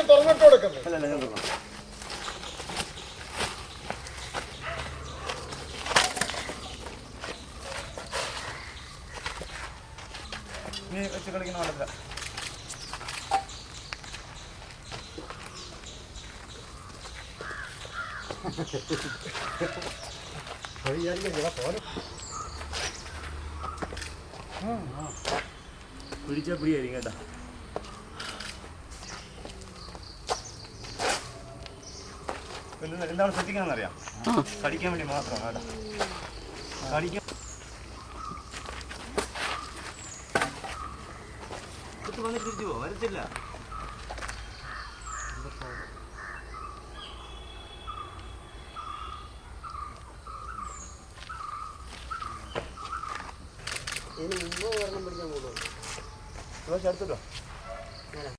തുറന്നിട്ട് കൊടുക്കുന്നത് നീ വെച്ച് കളിക്കുന്ന വളർത്ത പിടിച്ചാ പിടിയായിരിക്കും കേട്ടാ. എന്താണ് ശ്രദ്ധിക്കണമെന്നറിയാം, കടിക്കാൻ വേണ്ടി മാത്രമാണ് കേട്ടോ. കടിക്കാൻ വന്ന് തിരിച്ചു പോ, വരത്തില്ല. ഇതിന് മുമ്പ് ഒരെണ്ണം പിടിക്കാൻ പോകുന്നു. അടുത്തിട്ടോ.